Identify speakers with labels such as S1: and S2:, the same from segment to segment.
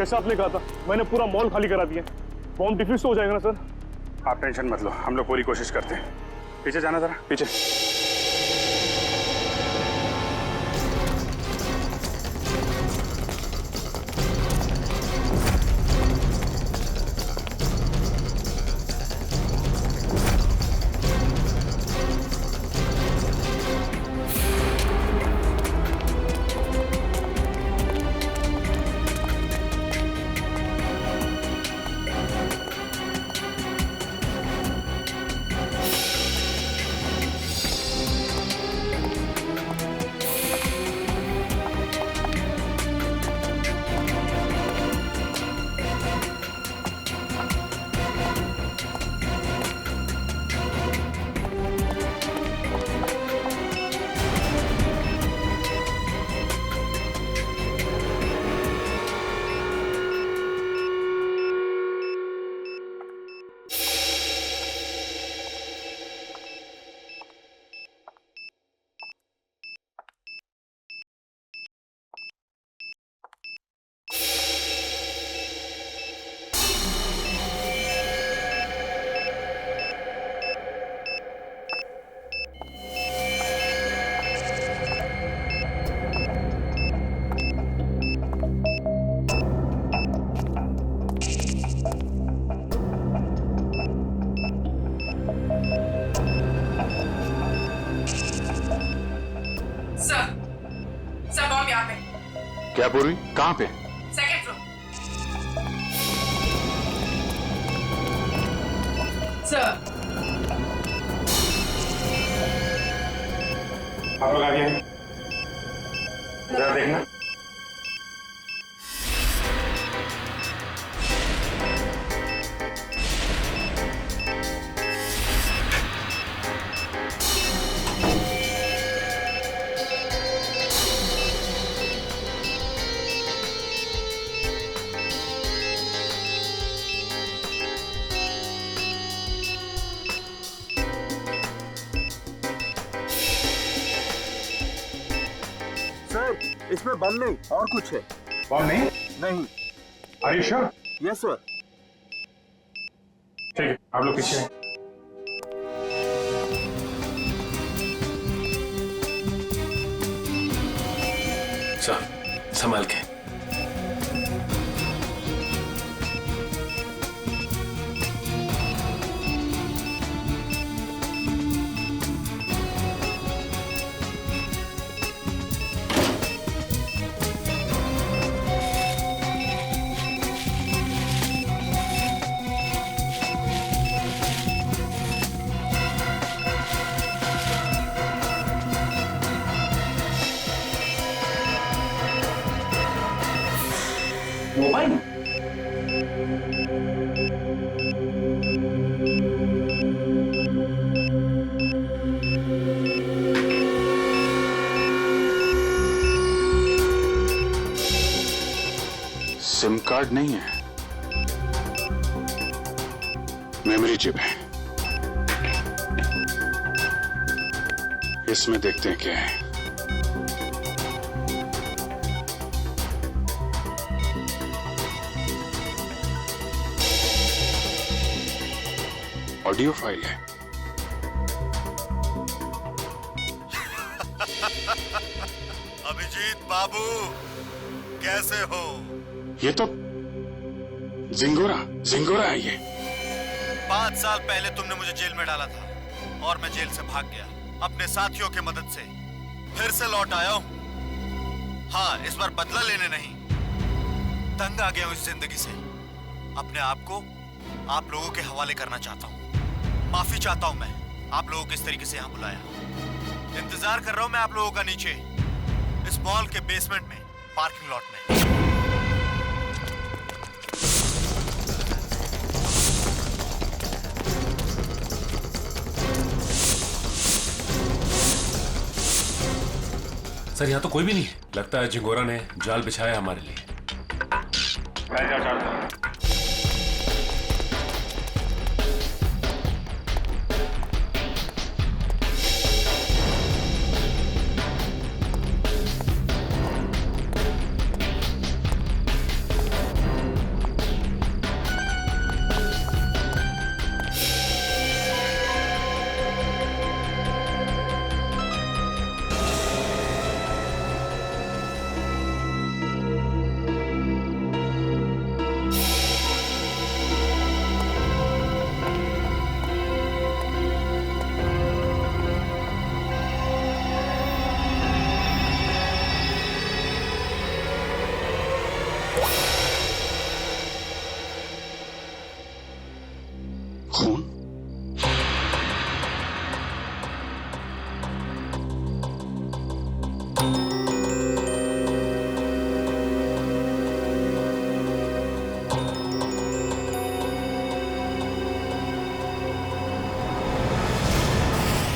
S1: जैसा आपने कहा था मैंने पूरा मॉल खाली करा दिया। बॉम्ब डिफ्यूज तो हो जाएगा ना सर?
S2: आप टेंशन मत लो, हम लोग पूरी कोशिश करते हैं। पीछे जाना जरा, पीछे।
S3: क्या पूर्वी, कहां पे?
S4: Second floor. सर
S2: आप लोग आगे हैं, जरा देखना।
S5: इसमें बम नहीं और कुछ है।
S2: बम नहीं?
S5: नहीं।
S2: Are you sure?
S5: Yes sir.
S2: ठीक है, आप लोग पीछे हैं।
S6: सर संभाल के।
S1: मोबाइल
S3: सिम कार्ड नहीं है, मेमोरी चिप है। इसमें देखते हैं क्या है। ऑडियो फाइल है।
S7: अभिजीत बाबू कैसे हो?
S3: ये तो जिंगोरा है ये।
S7: 5 साल पहले तुमने मुझे जेल में डाला था और मैं जेल से भाग गया अपने साथियों की मदद से। फिर से लौट आया हूं। हाँ, इस बार बदला लेने नहीं, तंग आ गया हूं इस जिंदगी से। अपने आप को आप लोगों के हवाले करना चाहता हूं। माफी चाहता हूं मैं आप लोगों को इस तरीके से यहां बुलाया। इंतजार कर रहा हूं मैं आप लोगों का नीचे इस मॉल के बेसमेंट में, पार्किंग लॉट में।
S6: सर यहाँ तो कोई भी नहीं है। लगता है झिंगोरा ने जाल बिछाया हमारे लिए।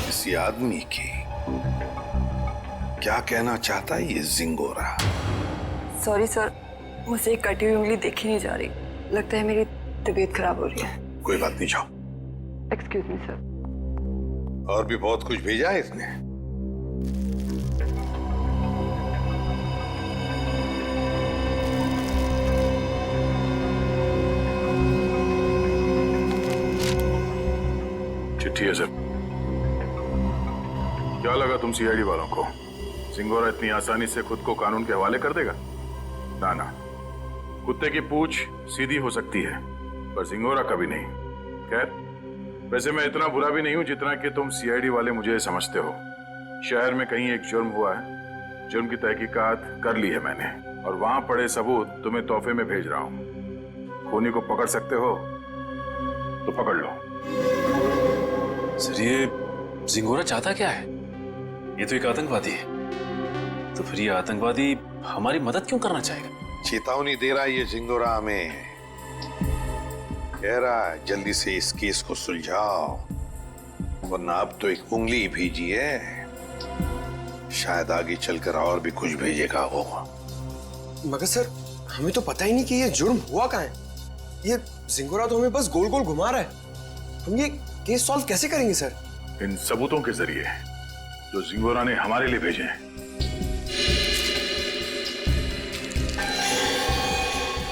S8: किसी आदमी की क्या कहना चाहता है ये जिंगोरा?
S9: सॉरी सर, मुझे एक कटी हुई उंगली देखी नहीं जा रही। लगता है मेरी तबीयत खराब हो रही है।
S8: कोई बात नहीं, जाओ।
S9: Excuse me sir.
S8: और भी बहुत कुछ भेजा है इसने।
S2: चिट्ठी है सर। क्या लगा तुम सीआईडी वालों को जिंगोरा इतनी आसानी से खुद को कानून के हवाले कर देगा? ना ना, कुत्ते की पूंछ सीधी हो सकती है पर जिंगोरा कभी नहीं। खैर, वैसे मैं इतना बुरा भी नहीं हूं जितना कि तुम सीआईडी वाले मुझे समझते हो। शहर में कहीं एक जुर्म हुआ है, जुर्म की तहकीकात कर ली है मैंने और वहां पड़े सबूत तुम्हें तोहफे में भेज रहा हूं। खूनी को पकड़ सकते हो तो पकड़ लो।
S6: सर, ये जिंगोरा चाहता क्या है? ये तो एक आतंकवादी है। तो फिर ये आतंकवादी हमारी मदद क्यों करना चाहेगा?
S8: चेतावनी दे रहा है ये जिंगोरा हमें। कह रहा है जल्दी से इस केस को सुलझाओ, वरना अब तो एक उंगली ही भेजी है, शायद आगे चलकर और भी कुछ भेजेगा वो।
S5: मगर सर, हमें तो पता ही नहीं कि ये जुर्म हुआ कहाँ है। ये जिंगोरा तो हमें बस गोल गोल घुमा रहा है। हम ये केस सॉल्व कैसे करेंगे सर?
S2: इन सबूतों के जरिए जो जिंगोरा ने हमारे लिए भेजे हैं।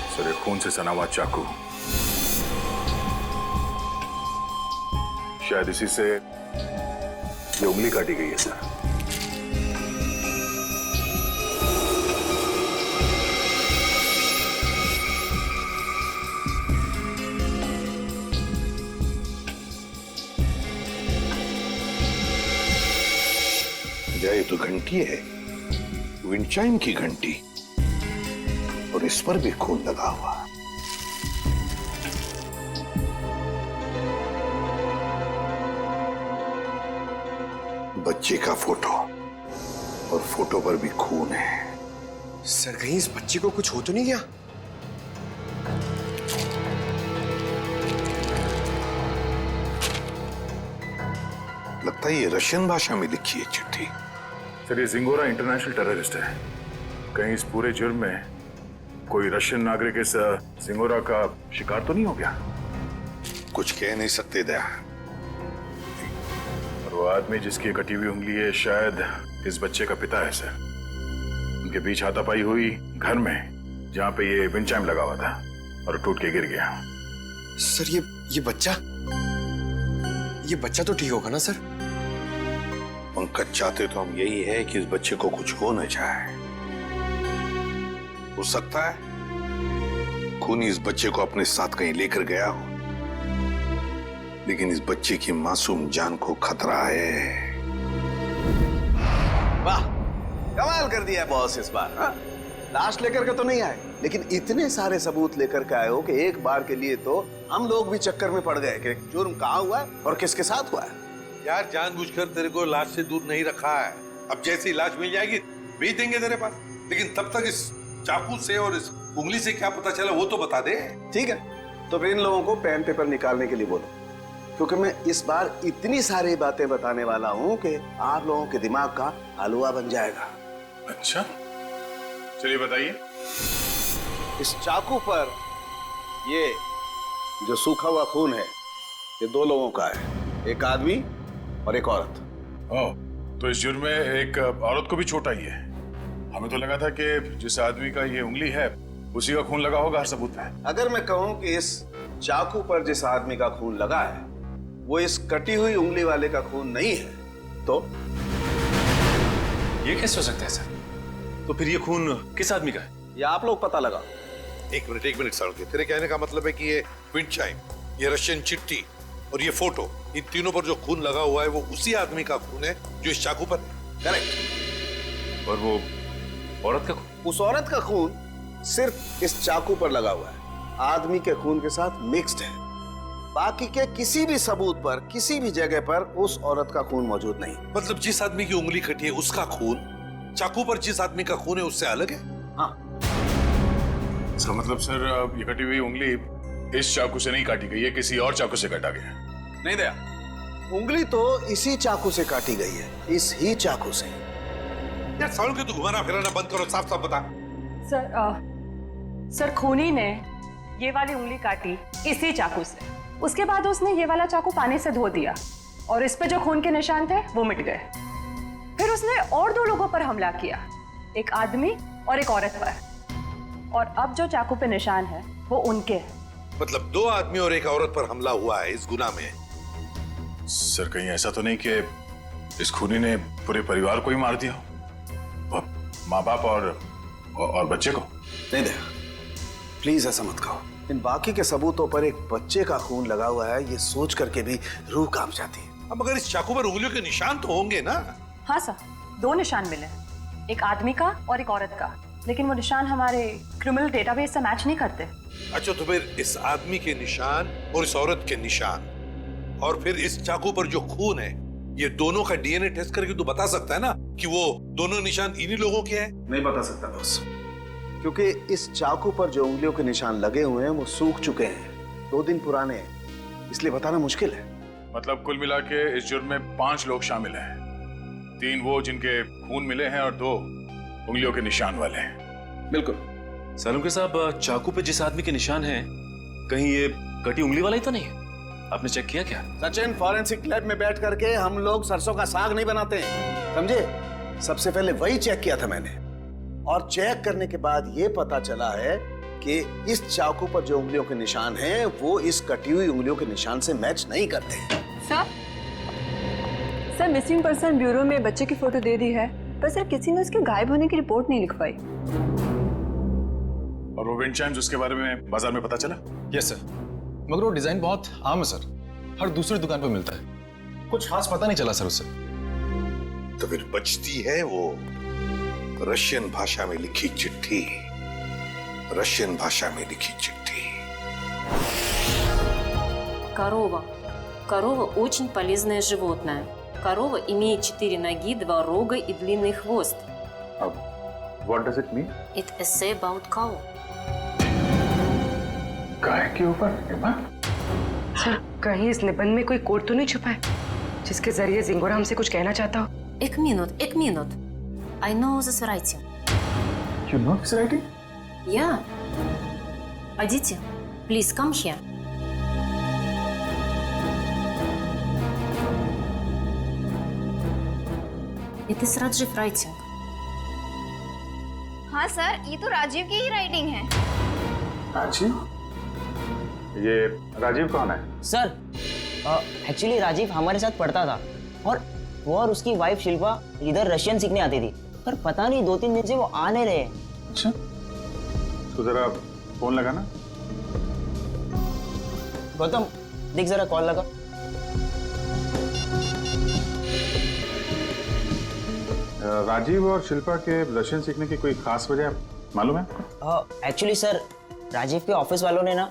S2: सर, एक खून से सना हुआ चाकू, शायद इसी से ये उंगली काटी गई है सर।
S8: ये तो घंटी है, विंडचाइम की घंटी, और इस पर भी खून लगा हुआ। बच्चे का फोटो, और फोटो पर भी खून है।
S5: सर, कहीं इस बच्चे को कुछ हो तो नहीं गया?
S8: लगता है ये रशियन भाषा में लिखी है चिट्ठी।
S2: सर, ये जिंगोरा इंटरनेशनल टेररिस्ट है। कहीं इस पूरे जुर्म में कोई रशियन नागरिक इस जिंगोरा का शिकार तो नहीं हो गया?
S8: कुछ कह नहीं सकते दया।
S2: और वो आदमी जिसकी कटी हुई उंगली है शायद इस बच्चे का पिता है सर। उनके बीच हाथापाई हुई घर में जहां पे ये विंडचाइम लगा हुआ था और टूट के गिर गया।
S5: सर, ये बच्चा तो ठीक होगा ना सर?
S8: पंकज, चाहते तो हम यही है कि इस बच्चे को कुछ हो न जाए। हो सकता है खूनी इस बच्चे को अपने साथ कहीं लेकर गया हो, लेकिन इस बच्चे की मासूम जान को खतरा है।
S10: वाह, कमाल कर दिया बॉस इस बार। हाँ? लाश लेकर के तो नहीं आए, लेकिन इतने सारे सबूत लेकर के आए हो कि एक बार के लिए तो हम लोग भी चक्कर में पड़ गए कि जुर्म कहाँ हुआ है और किसके साथ हुआ है।
S11: यार, जानबूझकर तेरे को लाश से दूर नहीं रखा है। अब जैसी लाश मिल जाएगी भेज देंगे तेरे पास, लेकिन तब तक इस चाकू से और इस उंगली से क्या पता चला वो तो बता दे।
S10: ठीक है, तो फिर इन लोगों को पेन पेपर निकालने के लिए बोलो, क्योंकि मैं इस बार इतनी सारी बातें बताने वाला हूँ कि आप लोगों के दिमाग का हलवा बन जाएगा।
S2: अच्छा, चलिए बताइए।
S10: इस चाकू पर ये जो सूखा हुआ खून है, ये दो लोगों का है, एक आदमी और एक औरत।
S2: ओह, तो इस जुर्म में एक औरत को भी छोटा ही है। हमें तो लगा था कि जिस आदमी का ये उंगली है उसी का खून लगा होगा हर सबूत पे।
S10: अगर मैं कहूं कि इस चाकू पर जिस आदमी का खून लगा है वो इस कटी हुई उंगली वाले का खून नहीं है, तो
S6: ये कैसे हो सकता है सर? तो फिर ये खून किस आदमी का है?
S10: ये आप लोग पता लगा।
S8: एक मिनट साड़के, तेरे कहने का मतलब है कि ये विंडचाइम, ये रशियन चिट्ठी और ये फोटो, इन तीनों पर जो खून लगा हुआ है वो उसी आदमी का खून है जो इस चाकू पर है।
S10: करेक्ट।
S6: और वो औरत का खून?
S10: उस औरत का खून सिर्फ इस चाकू पर लगा हुआ है, आदमी के खून के साथ मिक्स्ड है। बाकी के किसी भी सबूत पर, किसी भी जगह पर उस औरत का खून मौजूद नहीं।
S11: मतलब जिस आदमी की उंगली कटी है उसका खून चाकू पर जिस आदमी का खून है उससे अलग है।
S2: इसका मतलब सर ये कटी हुई उंगली इस चाकू से नहीं काटी गई है, किसी और चाकू से काटा गया। नहीं दया,
S10: उंगली तो इसी चाकू से काटी गई है, इस ही चाकू से।
S11: यार सालों के तू घुमाना फिराना बंद करो, साफ साफ बता।
S12: सर खूनी ने ये वाली उंगली काटी इसी चाकू से। उसके बाद उसने ये वाला चाकू पानी से धो दिया और इस पे जो खून के निशान थे वो मिट गए। फिर उसने और 2 लोगों पर हमला किया, एक आदमी और एक औरत पर। और अब जो चाकू पे निशान है वो उनके हैं।
S11: मतलब 2 आदमी और एक औरत पर हमला हुआ है इस गुनाह में।
S2: सर कहीं ऐसा तो नहीं कि इस खूनी ने पूरे परिवार को ही मार दिया, माँ बाप और बच्चे को?
S10: नहीं दे, प्लीज ऐसा मत कहो। इन बाकी के सबूतों पर एक बच्चे का खून लगा हुआ है, ये सोच करके भी रूह कांप जाती है।
S11: अब मगर इस चाकू पर उंगलियों के निशान तो होंगे ना?
S12: हाँ सर, 2 निशान मिले, एक आदमी का और एक औरत का, लेकिन वो निशान हमारे क्रिमिनल डेटाबेस से मैच नहीं करते।
S11: अच्छा, तो फिर इस आदमी के निशान और इस औरत के निशान और फिर इस चाकू पर जो खून है, ये दोनों का डीएनए टेस्ट करके तो बता सकता है ना कि वो दोनों निशान इन्हीं लोगों के हैं?
S10: नहीं बता सकता बॉस, क्योंकि इस चाकू पर जो उंगलियों के निशान लगे हुए हैं वो सूख चुके हैं, 2 दिन पुराने हैं, इसलिए बताना मुश्किल है।
S2: मतलब कुल मिला के इस जुर्म में 5 लोग शामिल हैं, 3 वो जिनके खून मिले हैं और 2 उंगलियों के निशान वाले हैं।
S6: बिल्कुल सालुंके साहब, चाकू पे जिस आदमी के निशान हैं, कहीं ये कटी उंगली वाला ही तो नहीं है? आपने चेक किया क्या?
S10: सचिन, फॉरेंसिक लैब में बैठ करके हम लोग सरसों का साग नहीं बनाते हैं, समझे? सबसे पहले वही चेक किया था मैंने, और चेक करने के बाद ये पता चला है कि इस चाकू पर जो उंगलियों के निशान हैं वो इस कटी हुई उंगलियों के निशान से मैच नहीं करते।
S9: सर मिसिंग पर्सन ब्यूरो में बच्चे की फोटो दे दी है, पर सर किसी ने उसके गायब होने की रिपोर्ट नहीं लिखवाई।
S2: और वो विंड चाइम्स, उसके बारे में बाजार में पता चला?
S13: यस सर, मगर वो डिजाइन बहुत आम है सर, हर दूसरी दुकान पर मिलता है, कुछ खास पता नहीं चला सर उससे।
S11: तो फिर बचती है वो रशियन भाषा में लिखी चिट्ठी, रशियन भाषा में लिखी चिट्ठी।
S14: Корова очень полезное животное. Корова имеет 4 ноги, 2 рога и длинный хвост.
S2: What does it mean?
S14: It essay about cow.
S2: गाय के ऊपर
S12: सर कहीं इस निबंध में कोई कोड तो नहीं छुपा है जिसके जरिए जिंगोरा हमसे कुछ कहना चाहता हो?
S14: एक minute. I know this writing.
S2: You know this writing?
S14: Yeah. Aditi, please come here. It is Rajiv writing.
S15: हाँ सर, ये तो राजीव की ही राइटिंग है।
S2: राजीव? ये राजीव कौन है?
S16: सर एक्चुअली राजीव हमारे साथ पढ़ता था और वो और उसकी वाइफ शिल्पा इधर रशियन सीखने आती थी, पर पता नहीं 2-3 दिन से वो आ नहीं रहे।
S2: अच्छा, तो जरा फोन लगाना।
S16: गौतम देख जरा कॉल लगा।
S2: राजीव और शिल्पा के रशियन सीखने की कोई खास वजह मालूम है आपको?
S16: एक्चुअली सर राजीव के ऑफिस वालों ने ना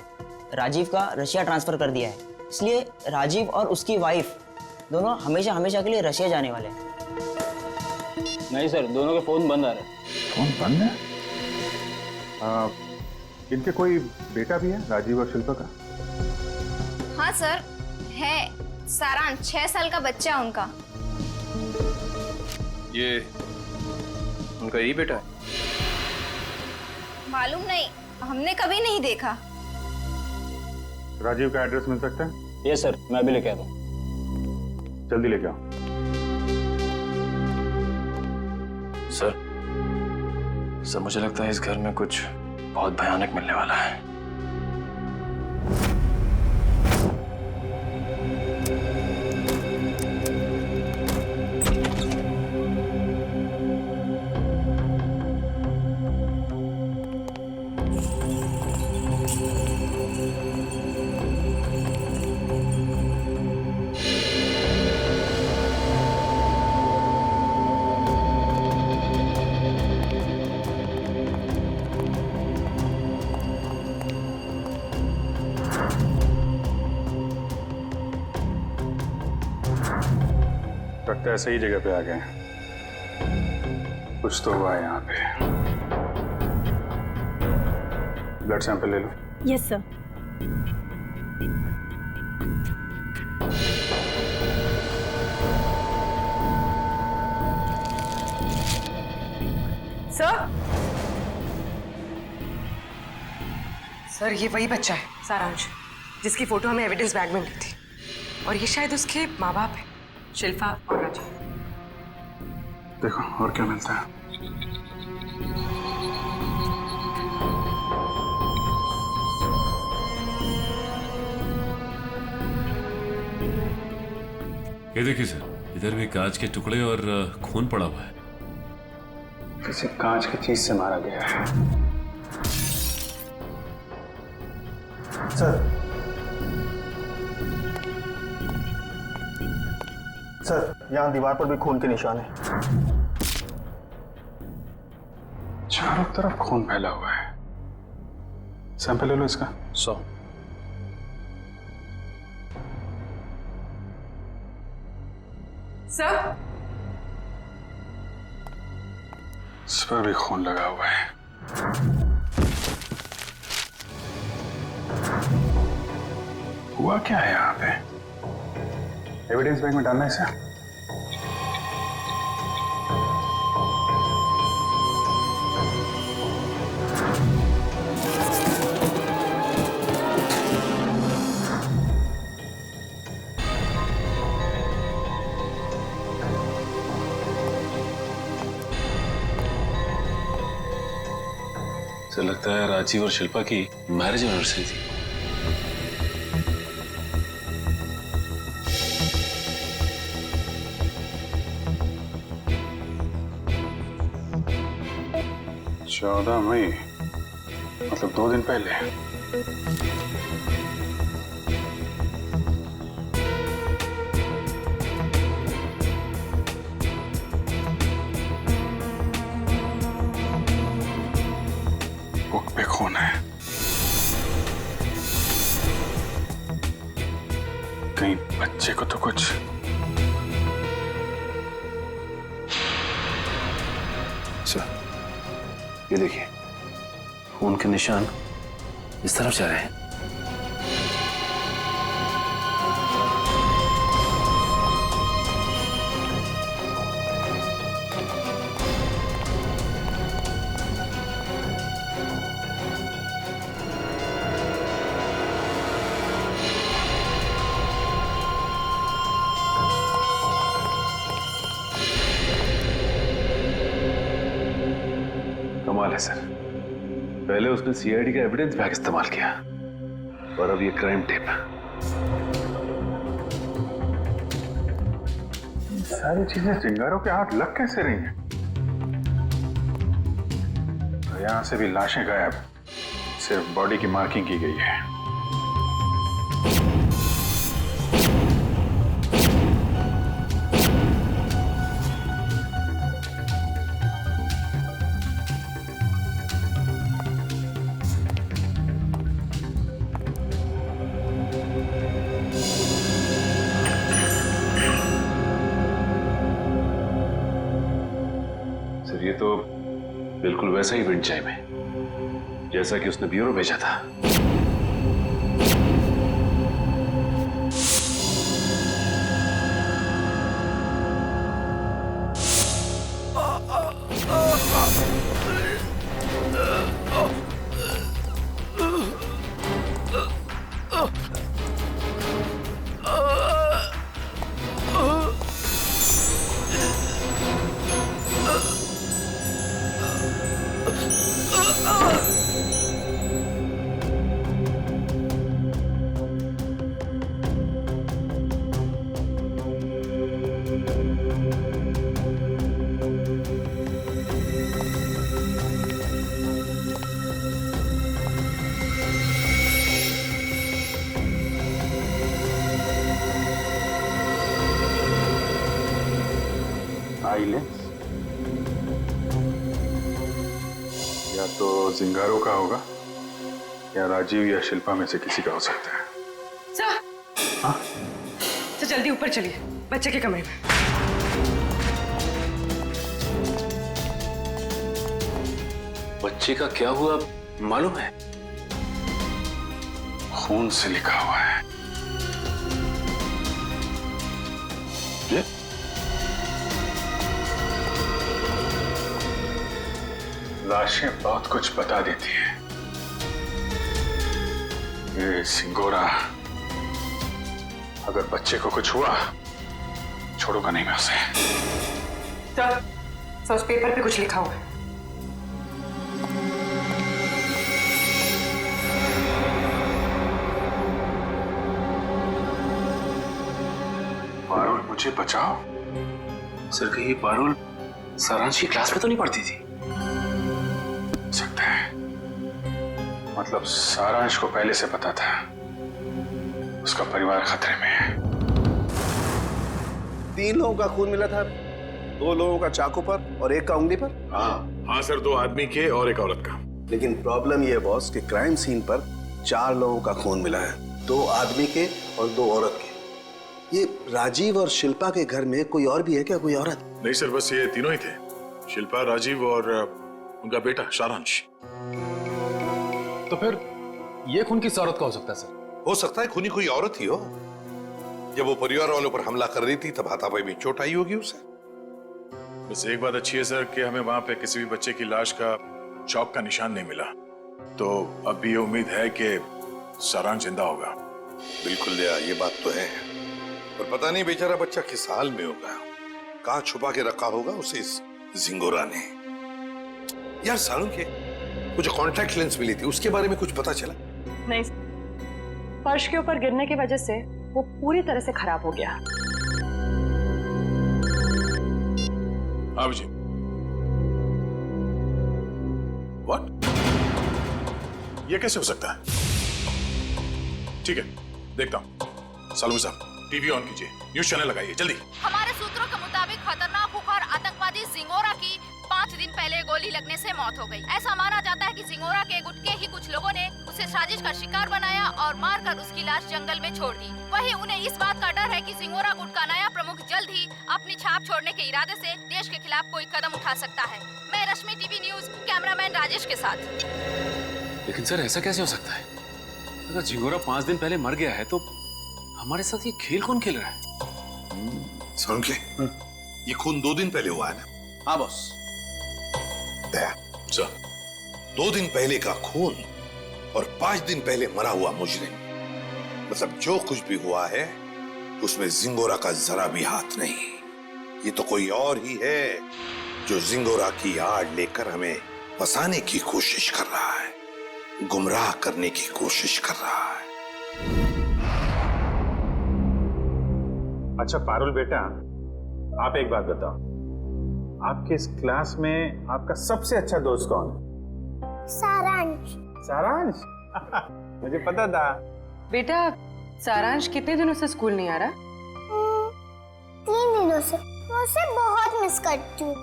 S16: राजीव का रशिया ट्रांसफर कर दिया है, इसलिए राजीव और उसकी वाइफ दोनों हमेशा हमेशा के लिए रशिया जाने वाले हैं।
S13: नहीं सर, दोनों के फोन बंद आ रहे हैं।
S2: फोन बंद है? इनके कोई बेटा भी है, राजीव और शिल्पा का?
S15: हाँ सर है, सारांश 6 साल का बच्चा है उनका।
S13: ये उनका यही बेटा है?
S15: मालूम नहीं, हमने कभी नहीं देखा।
S2: राजीव का एड्रेस मिल सकता है?
S13: यस सर, मैं अभी लेके आता हूँ।
S2: जल्दी लेके आओ।
S6: सर मुझे लगता है इस घर में कुछ बहुत भयानक मिलने वाला है।
S2: लगता है सही जगह पे आ गए।
S3: कुछ तो हुआ है यहाँ पे। ब्लड सैंपल ले लो।
S17: Yes sir.
S12: सर ये वही बच्चा है सारांश, जिसकी फोटो हमें एविडेंस बैग में मिली थी, और ये शायद उसके माँ बाप है, शिल्पा और राजीव।
S3: देखो और क्या मिलता है।
S6: ये देखिए सर, इधर भी कांच के टुकड़े और खून पड़ा हुआ है।
S3: किसी कांच की चीज से मारा गया है।
S5: सर यहाँ दीवार पर भी खून के निशान है।
S3: चारों तरफ खून फैला हुआ है। सैंपल ले लो इसका।
S6: 100।
S12: सर
S3: इस पर भी खून लगा हुआ है। हुआ क्या है यहाँ पे? एविडेंस बैग में डालना है इसे।
S6: सर लगता है राजीव और शिल्पा की मैरिज एनिवर्सरी थी।
S3: चौदह मई, मतलब 2 दिन पहले। बुक पे खून है। कहीं बच्चे को तो कुछ।
S6: सर ये देखिए, खून के निशान इस तरफ जा रहे हैं। कमाल है सर, पहले उसने सीआईडी का एविडेंस बैग इस्तेमाल किया और अब ये क्राइम टेप।
S3: सारी चीजें चिंगारों के हाथ लग कैसे रही हैं? तो यहां से भी लाशें गायब, सिर्फ बॉडी की मार्किंग की गई है।
S6: सर ये तो बिल्कुल वैसा ही विंड चाइम है जैसा कि उसने ब्यूरो भेजा था।
S3: आईलेंस या तो जिंगारो का होगा या राजीव या शिल्पा में से किसी का हो सकता है।
S12: सर
S3: हाँ?
S12: सर जल्दी ऊपर चलिए, बच्चे के कमरे में।
S6: बच्चे का क्या हुआ मालूम है?
S3: खून से लिखा हुआ है।
S6: ये?
S3: लाशें बहुत कुछ बता देती हैं। ये सिंगोरा, अगर बच्चे को कुछ हुआ छोड़ूंगा नहीं मैं उसे।
S12: सर उस पेपर पे कुछ लिखा हुआ है।
S3: पारुल मुझे बचाओ।
S6: सर कहीं पारुल सारांश की क्लास में तो नहीं पढ़ती थी?
S3: सकता है, मतलब सारांश को पहले से पता था उसका परिवार खतरे में है।
S10: 3 लोगों का खून मिला था, 2 लोगों का चाकू पर और 1 का उंगली पर।
S2: हाँ सर, 2 आदमी के और 1 औरत का।
S10: लेकिन प्रॉब्लम ये है बॉस कि क्राइम सीन पर 4 लोगों का खून मिला है, 2 आदमी के और 2 औरत के। ये राजीव और शिल्पा के घर में कोई और भी है क्या, कोई औरत?
S2: नहीं सर, बस ये तीनों ही थे, शिल्पा, राजीव और उनका बेटा सारांश।
S13: तो फिर ये खून किस औरत का हो सकता है सर?
S11: हो सकता है खूनी कोई औरत ही हो। जब वो परिवार वालों पर हमला कर रही थी तब हाथापाई में चोट आई होगी उसे।
S2: बस एक बात अच्छी है सर कि हमें वहां पे किसी भी बच्चे की लाश का चौक का निशान नहीं मिला, तो अब भी ये उम्मीद है कि सारांश जिंदा होगा।
S11: बिल्कुल दया, ये बात तो है, पर पता नहीं बेचारा बच्चा किस हाल में होगा, कहाँ छुपा के रखा होगा उसे इस जिंगोरा ने। यार सारुण के वो जो कॉन्टैक्ट लेंस मिली थी उसके बारे में कुछ पता चला?
S12: नहीं, फर्श के ऊपर गिरने की वजह से वो पूरी तरह से खराब हो गया।
S2: हाँ जी। व्हाट? ये कैसे हो सकता है? ठीक है, देखता हूं। सालू साहब, टीवी ऑन कीजिए, न्यूज चैनल लगाइए जल्दी।
S15: हमारे सूत्रों के मुताबिक खतरनाक खुखार आतंकवादी जिंगोरा की 5 दिन पहले गोली लगने से मौत हो गई। ऐसा माना जाता है कि जिंगोरा के गुट के ही कुछ लोगों ने उसे साजिश का शिकार बनाया और मारकर उसकी लाश जंगल में छोड़ दी। वहीं उन्हें इस बात का डर है कि जिंगोरा गुट का नया प्रमुख जल्द ही अपनी छाप छोड़ने के इरादे से देश के खिलाफ कोई कदम उठा सकता है। मैं रश्मि, टीवी न्यूज, कैमरामैन राजेश के साथ।
S6: लेकिन सर ऐसा कैसे हो सकता है? अगर जिंगोरा 5 दिन पहले मर गया है तो हमारे साथ ये खेल कौन खेल रहा है?
S11: सारुण के ये खून 2 दिन पहले हुआ है ना?
S10: हाँ बॉस।
S11: दया सर, 2 दिन पहले का खून और 5 दिन पहले मरा हुआ मुजरिम, मतलब जो कुछ भी हुआ है उसमें जिंगोरा का जरा भी हाथ नहीं। ये तो कोई और ही है जो जिंगोरा की आड़ लेकर हमें फंसाने की कोशिश कर रहा है, गुमराह करने की कोशिश कर रहा है।
S3: अच्छा पारुल बेटा, आप एक बात बताओ, आपके इस क्लास में आपका सबसे अच्छा दोस्त कौन है?
S15: सारांश।
S3: सारांश? मुझे पता था।
S12: बेटा, सारांश कितने दिनों से स्कूल नहीं आ रहा?
S15: 3 दिनों से। मैं उसे बहुत मिस करती हूँ।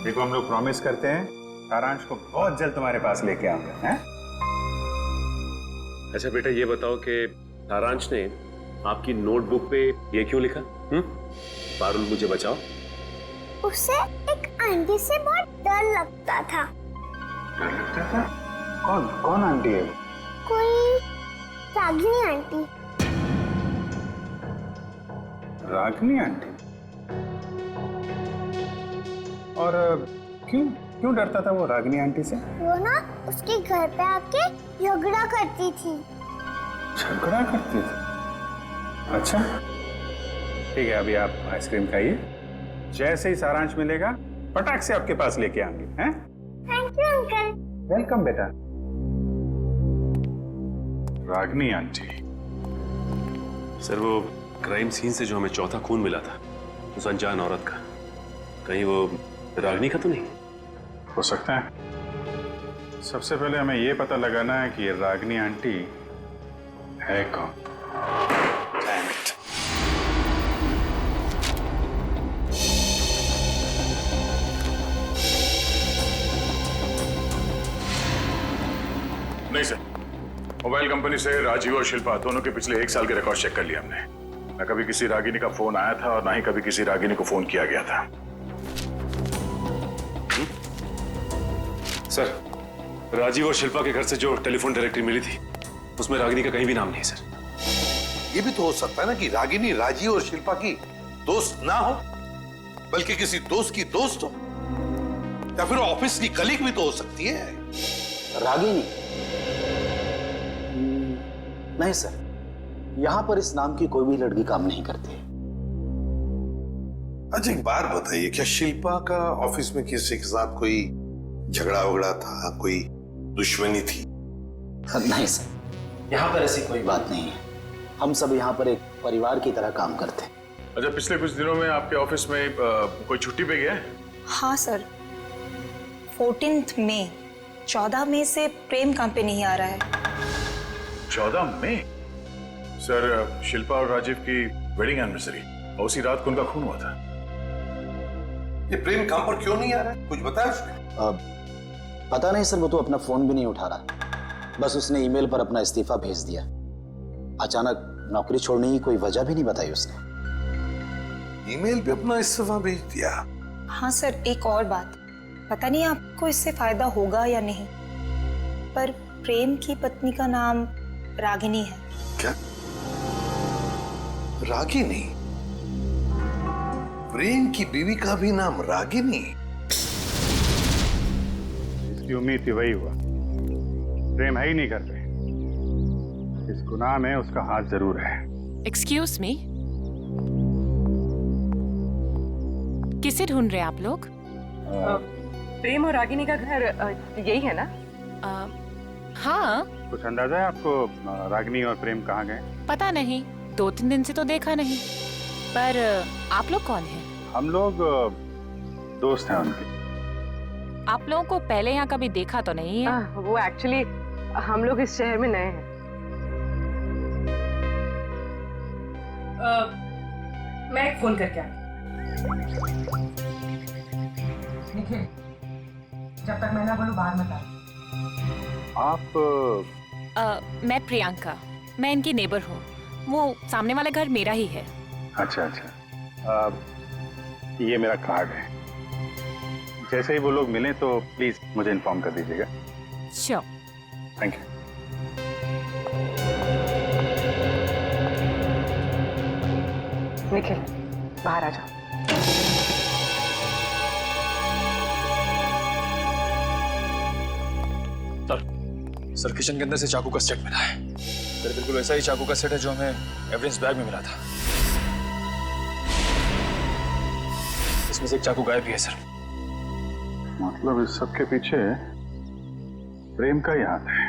S3: देखो, हम लोग प्रॉमिस करते हैं सारांश को बहुत जल्द तुम्हारे पास लेके आऊंगा, हैं?
S1: अच्छा बेटा, ये बताओ कि सारांश ने आपकी नोटबुक पे ये क्यों लिखा? पारुल मुझे बचाओ।
S15: उसे एक आंटी से बहुत डर लगता था।
S3: डर लगता था? कौन आंटी है?
S15: कोई रागिनी आंटी।
S3: रागिनी आंटी? और क्यों डरता था वो रागिनी आंटी से?
S15: वो ना उसके घर पे आके झगड़ा करती थी।
S3: झगड़ा करती थी? अच्छा ठीक है, अभी आप आइसक्रीम खाइए, जैसे ही सारांश मिलेगा फटाक से आपके पास लेके आएंगे, हैं?
S15: Thank you uncle.
S3: वेलकम बेटा। रागिनी आंटी।
S1: सर वो क्राइम सीन से जो हमें चौथा खून मिला था उस अनजान औरत का, कहीं वो रागिनी का तो नहीं?
S3: हो सकता है। सबसे पहले हमें यह पता लगाना है कि ये रागिनी आंटी है कौन। Damn it.
S2: नहीं सर, मोबाइल कंपनी से राजीव और शिल्पा दोनों के पिछले 1 साल के रिकॉर्ड चेक कर लिया हमने। न कभी किसी रागिनी का फोन आया था और ना ही कभी किसी रागिनी को फोन किया गया था।
S1: सर, राजीव और शिल्पा के घर से जो टेलीफोन डायरेक्टरी मिली थी उसमें रागिनी का कहीं भी नाम नहीं है सर।
S11: ये भी तो हो सकता है ना कि रागिनी राजीव और शिल्पा की दोस्त ना हो, बल्कि किसी दोस्त की दोस्त हो, या फिर ऑफिस की कलीग भी तो हो सकती है।
S10: रागिनी? नहीं सर, यहां पर इस नाम की कोई भी लड़की काम नहीं करती।
S11: अच्छा एक बात बताइए, क्या शिल्पा का ऑफिस में किसी के साथ कोई झगड़ा वगड़ा था, कोई दुश्मनी थी?
S10: नहीं सर, यहाँ पर ऐसी कोई बात नहीं है। हम सब यहाँ पर एक परिवार की तरह काम करते हैं।
S2: अच्छा, पिछले कुछ दिनों में आपके ऑफिस में कोई छुट्टी पे गया है?
S17: हाँ सर, 14 मई 14 मई से प्रेम काम पे नहीं आ रहा है।
S2: 14 मई? सर, शिल्पा और राजीव की वेडिंग एनिवर्सरी और उसी रात को उनका खून हुआ था।
S11: ये प्रेम काम पर क्यों नहीं आ रहा है, कुछ बताया उसने?
S10: पता नहीं सर, वो तो अपना फोन भी नहीं उठा रहा। बस उसने ईमेल पर अपना इस्तीफा भेज दिया। अचानक नौकरी छोड़ने की कोई वजह भी नहीं बताई उसने।
S11: ईमेल पे अपना इस्तीफा भेज दिया?
S17: हाँ सर, एक और बात, पता नहीं आपको इससे फायदा होगा या नहीं, पर प्रेम की पत्नी का नाम रागिनी है।
S11: क्या? रागिनी? प्रेम की बीवी का भी नाम रागिनी?
S3: इसकी उम्मीद थी, वही हुआ। प्रेम है ही नहीं घर पे। इस गुनाह में उसका हाथ जरूर है।
S18: एक्सक्यूज मी, किसे ढूंढ रहे हैं आप लोग?
S12: प्रेम और रागिनी का घर यही है ना?
S18: हाँ।
S3: कुछ अंदाजा है आपको रागिनी और प्रेम कहाँ गए?
S18: पता नहीं, 2-3 दिन से तो देखा नहीं। पर आप लोग कौन हैं?
S3: हम लोग दोस्त हैं उनके।
S18: आप लोगों को पहले यहाँ कभी देखा तो नहीं है?
S12: वो एक्चुअली हम लोग इस शहर में नए हैं। मैं एक फोन करके आती। निखिल, जब तक मैं ना बोलूं बाहर मत आ।
S3: आप?
S18: मैं प्रियंका, मैं इनकी नेबर हूँ। वो सामने वाला घर मेरा ही है।
S3: अच्छा अच्छा, ये मेरा कार्ड है। जैसे ही वो लोग मिलें तो प्लीज मुझे इन्फॉर्म कर दीजिएगा।
S18: श्योर।
S3: Thank you.
S12: निखिल, बाहर आ जाओ।
S13: सर, किचन के अंदर से चाकू का सेट मिला है। सर, बिल्कुल वैसा ही चाकू का सेट है जो हमें एविडेंस बैग में मिला था। इसमें से एक चाकू गायब भी है सर।
S3: मतलब इस सब के पीछे प्रेम का ही हाथ है।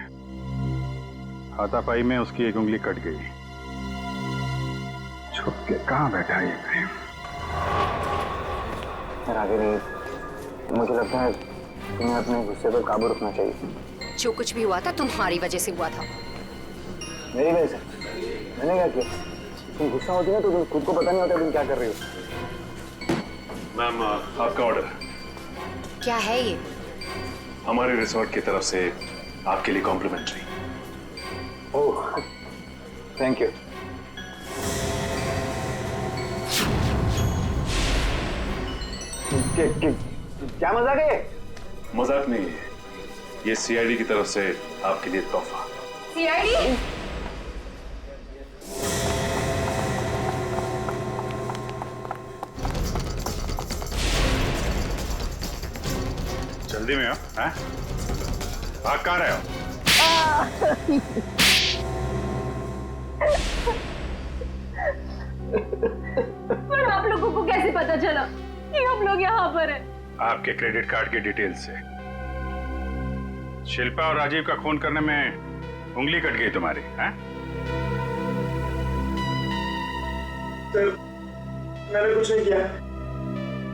S3: हाथापाई में उसकी एक उंगली कट गई। छुप के कहाँ बैठा है ये प्रेम?
S16: रागिनी, मुझे लगता है तुम्हें अपने गुस्से पर काबू रखना चाहिए।
S14: जो कुछ भी हुआ था तुम्हारी वजह से हुआ था।
S16: मेरी वजह से? मैंने क्या किया? तुम गुस्सा होती है तो तुम खुद को पता नहीं होता तुम क्या कर रही हो।
S1: मैम, आपका ऑर्डर।
S14: क्या है ये?
S1: हमारे रिसोर्ट की तरफ से आपके लिए कॉम्प्लीमेंट्री।
S16: Oh, thank you. क्या मजाक है?
S1: मजाक नहीं है, ये सीआईडी की तरफ से आपके लिए तोहफा।
S12: सीआईडी?
S3: जल्दी में हो? हैं? भाग कहाँ रहे हो?
S12: पर आप लोगों को कैसे पता चला कि हम लोग यहाँ पर हैं?
S3: आपके क्रेडिट कार्ड की डिटेल्स से। शिल्पा और राजीव का खून करने में उंगली कट गई तुम्हारी, हैं?
S5: सर, मैंने कुछ नहीं किया।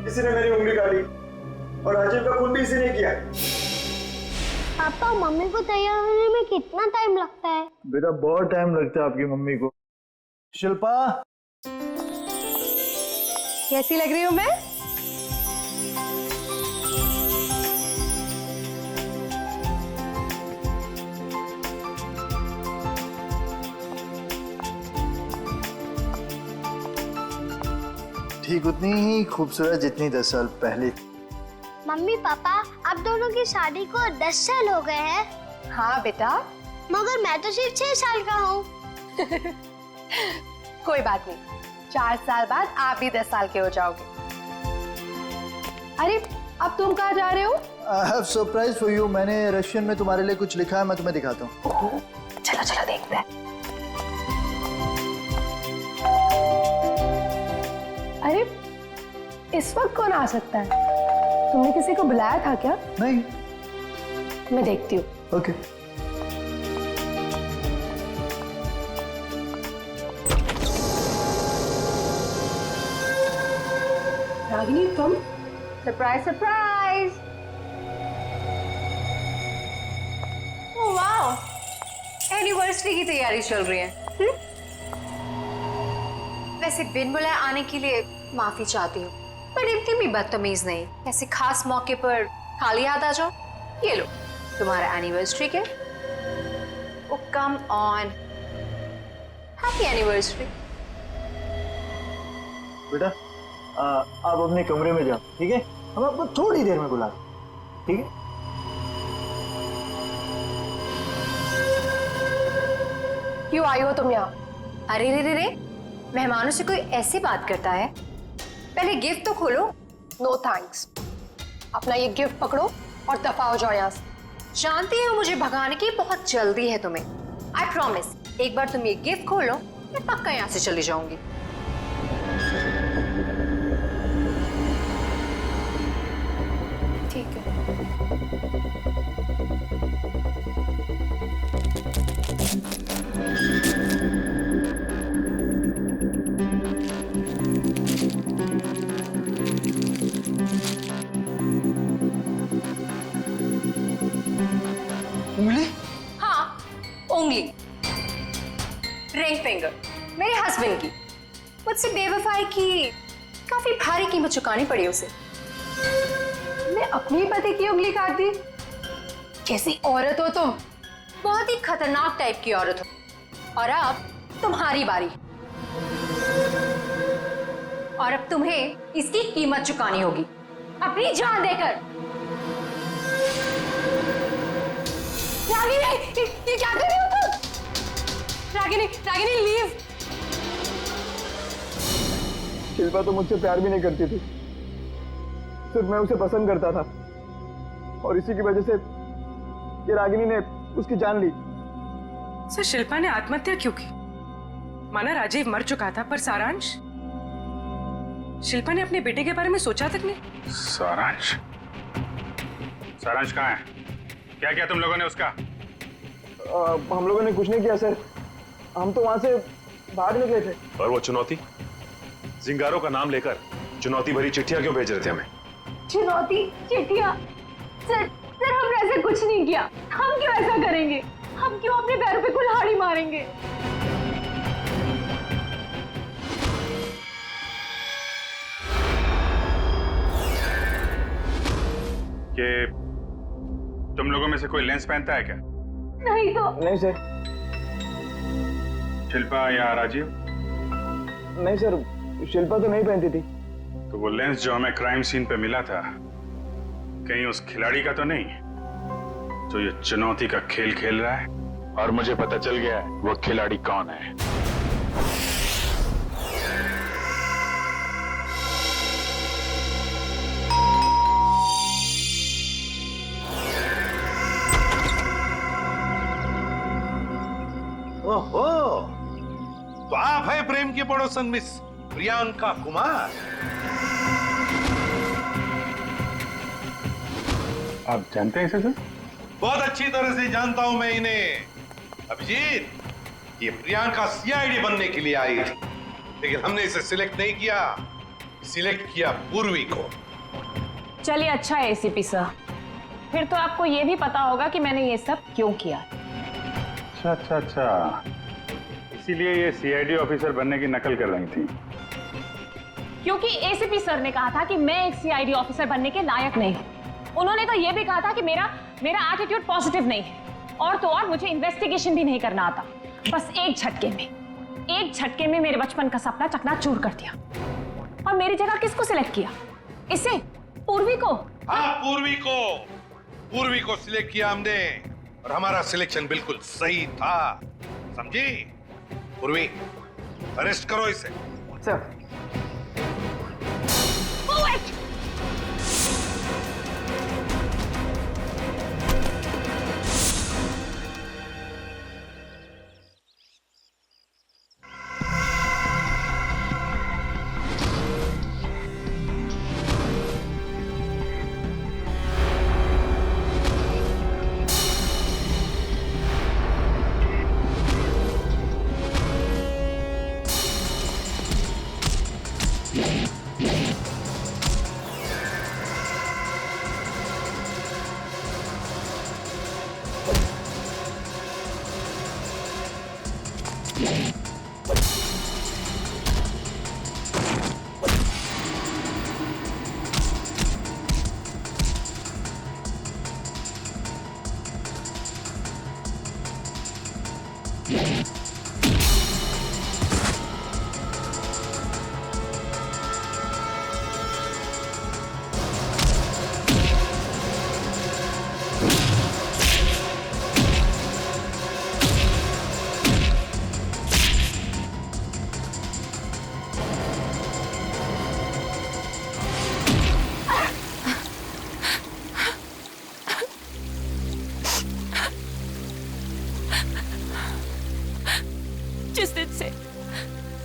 S5: किसी ने मेरी उंगली काटी और राजीव का खून भी इसी ने किया।
S19: पापा, मम्मी को तैयार होने में कितना टाइम लगता है?
S5: बेटा, बहुत टाइम लगता है आपकी मम्मी को। शिल्पा,
S12: कैसी लग रही हूँ मैं?
S5: ठीक उतनी ही खूबसूरत जितनी 10 साल पहले थी।
S19: मम्मी पापा आप दोनों की शादी को 10 साल हो गए हैं।
S12: हाँ बेटा।
S19: मगर मैं तो सिर्फ 6 साल का हूँ।
S12: कोई बात नहीं, 4 साल बाद आप भी 10 साल के हो जाओगे। अरे अब तुम कहाँ जा रहे हो?
S20: I have surprise for you। मैंने रशियन में तुम्हारे लिए कुछ लिखा है, मैं तुम्हें दिखाता हूँ।
S12: चलो चलो देखते हैं। अरे इस वक्त कौन आ सकता है? तुमने किसी को बुलाया था क्या?
S20: नहीं।
S12: मैं देखती हूँ।
S20: ओके।
S12: रागिनी तुम? Surprise surprise. Oh wow, anniversary की तैयारी चल रही है।
S17: वैसे बिन बुलाए आने के लिए माफी चाहती हूँ, पर इतनी भी बदतमीज नहीं। ऐसे खास मौके पर खाली हाथ आ जाओ। ये लो तुम्हारा एनिवर्सरी के। ओ कम ऑन, हैप्पी एनिवर्सरी।
S20: बेटा आप अपने कमरे में जाओ, ठीक है? हम आपको थोड़ी देर में बुला रहे हैं, ठीक है?
S12: क्यों आई हो तुम यहाँ?
S17: अरे रे रे रे, मेहमानों से कोई ऐसी बात करता है? पहले गिफ्ट तो खोलो।
S12: No thanks. अपना ये गिफ्ट पकड़ो और दफा हो जाओ यहाँ से।
S17: जानती हो मुझे भगाने की बहुत जल्दी है तुम्हें। आई प्रॉमिस, एक बार तुम ये गिफ्ट खोलो मैं पक्का यहाँ से चली जाऊंगी।
S12: ठीक है।
S20: उंगली?
S17: हाँ, उंगली। रिंग फिंगर मेरे हस्बैंड की। मुझसे बेवफाई की काफी भारी कीमत चुकानी पड़ी उसे।
S12: मैं अपनी पति की उंगली काट दी? कैसी औरत हो तुम?
S17: बहुत ही खतरनाक टाइप की औरत हो। और अब तुम्हारी बारी। और अब तुम्हें इसकी कीमत चुकानी होगी, अपनी जान देकर।
S12: रागिनी, ये क्या कर रही हो तुम? रागिनी, रागिनी लीव।
S20: शिल्पा तो मुझसे प्यार भी नहीं करती थी, सिर्फ मैं उसे पसंद करता था, और इसी की वजह से ये रागिनी ने उसकी जान ली।
S21: सर शिल्पा ने आत्महत्या क्यों की? माना राजीव मर चुका था, पर सारांश? शिल्पा ने अपने बेटे के बारे में सोचा तक नहीं।
S3: सारांश? सारांश कहाँ है? क्या किया तुम लोगों ने उसका?
S20: हम लोगों ने कुछ नहीं किया सर, हम तो वहां से भाग निकले थे।
S1: और वो चुनौती, जिंगारो का नाम लेकर चुनौती भरी चिट्ठियां क्यों भेज रहे थे हमें?
S12: चुनौती, चिट्ठियां? सर हमने ऐसा कुछ नहीं किया। हम क्यों ऐसा करेंगे? हम क्यों अपने पैरों पे कुल्हाड़ी मारेंगे?
S3: कि तुम लोगों में से कोई लेंस पहनता है क्या?
S12: नहीं तो।
S20: नहीं सर।
S3: शिल्पा या राजीव?
S20: नहीं सर, शिल्पा तो नहीं पहनती थी।
S3: तो वो लेंस जो हमें क्राइम सीन पे मिला था, कहीं उस खिलाड़ी का तो नहीं जो ये चुनौती का खेल खेल रहा है? और मुझे पता चल गया है वो खिलाड़ी कौन है।
S11: ओहो, तो आप है प्रेम की पड़ोसन मिस प्रियंका कुमार।
S3: आप जानते हैं इसे सर?
S11: बहुत अच्छी तरह से जानता हूं मैं इन्हें। अभिजीत, ये प्रियंका सीआईडी बनने के लिए आई थी, लेकिन हमने इसे सिलेक्ट नहीं किया, सिलेक्ट किया पूर्वी को।
S18: चलिए अच्छा है एसीपी सर, फिर तो आपको ये भी पता होगा कि मैंने ये सब क्यों किया।
S3: अच्छा, इसीलिए ये सीआईडी ऑफिसर बनने की नकल कर रही थी।
S18: क्योंकि एसीपी सर ने कहा था कि मैं एक सीआईडी ऑफिसर बनने के लायक नहीं हूँ। उन्होंने तो ये भी कहा था कि मेरा एटीट्यूड पॉजिटिव नहीं है, और तो और मुझे इन्वेस्टिगेशन भी नहीं करना आता। बस एक झटके में मेरे बचपन का सपना चकनाचूर कर दिया। और मेरी जगह किसको सिलेक्ट किया? इसे, पूर्वी को।
S11: हाँ, पूर्वी को सिलेक्ट किया हमने और हमारा सिलेक्शन बिल्कुल सही था, समझी? पूर्वी, अरेस्ट करो इसे।
S21: सर।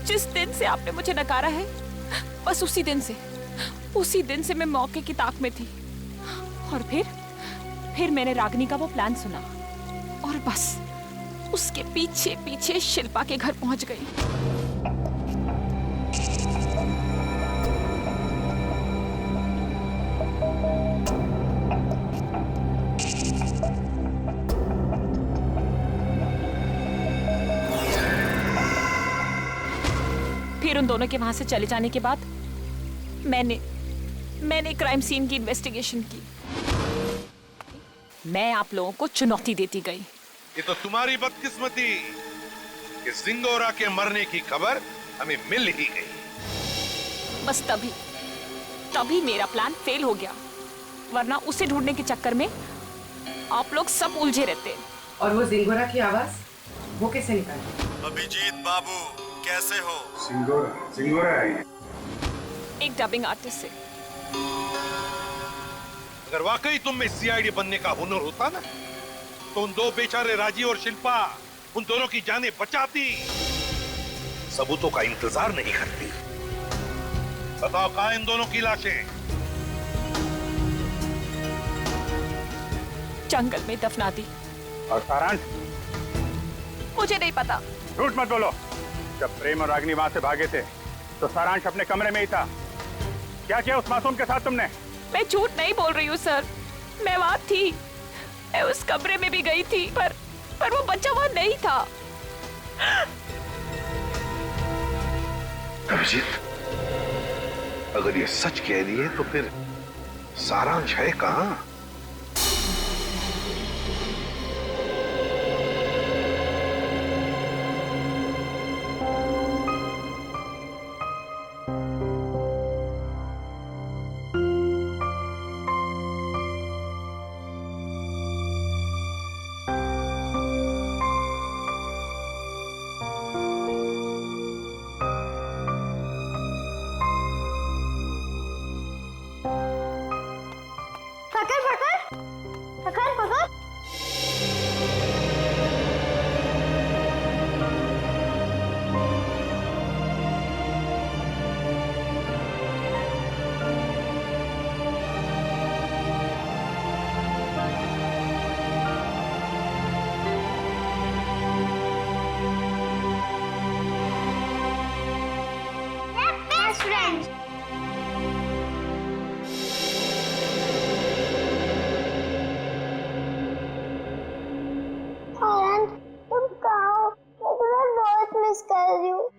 S18: जिस दिन से आपने मुझे नकारा है, बस उसी दिन से मैं मौके की ताक में थी। और फिर मैंने रागिनी का वो प्लान सुना और बस उसके पीछे पीछे शिल्पा के घर पहुंच गई। फिर उन दोनों के वहां से चले जाने के बाद मैंने क्राइम सीन की इन्वेस्टिगेशन की। मैं आप लोगों को चुनौती देती गई।
S11: ये तो तुम्हारी बदकिस्मती कि सिंगोरा के मरने की खबर हमें मिल ही गई।
S18: बस तभी मेरा प्लान फेल हो गया, वरना उसे ढूंढने के चक्कर में आप लोग सब उलझे रहते।
S21: और वो जिंगोरा की आवाज वो कैसे निकाली?
S7: अभिजीत बाबू कैसे हो?
S3: सिंगोरा है
S18: एक डबिंग आर्टिस्ट से।
S11: अगर वाकई तुम में सीआईडी बनने का हुनर होता ना, तो उन दो बेचारे राजी और शिल्पा उन दोनों की जानें बचाती, सबूतों का इंतजार नहीं करती। बताओ कहां इन दोनों की लाशें?
S18: जंगल में दफना दी।
S3: और सारांश?
S18: मुझे नहीं पता।
S3: झूठ मत बोलो। जब प्रेम और रागिनी वहां से भागे थे तो सारांश अपने कमरे में ही था। क्या किया उस मासूम के साथ तुमने?
S18: मैं झूठ नहीं बोल रही हूँ सर, मैं वहां थी, मैं उस कमरे में भी गई थी, पर वो बच्चा वहां नहीं था।
S11: अभिजीत, अगर ये सच कह रही है तो फिर सारांश है कहां?
S19: तुम कहाँ हो? मैं तुम्हें बहुत मिस कर रही हूँ।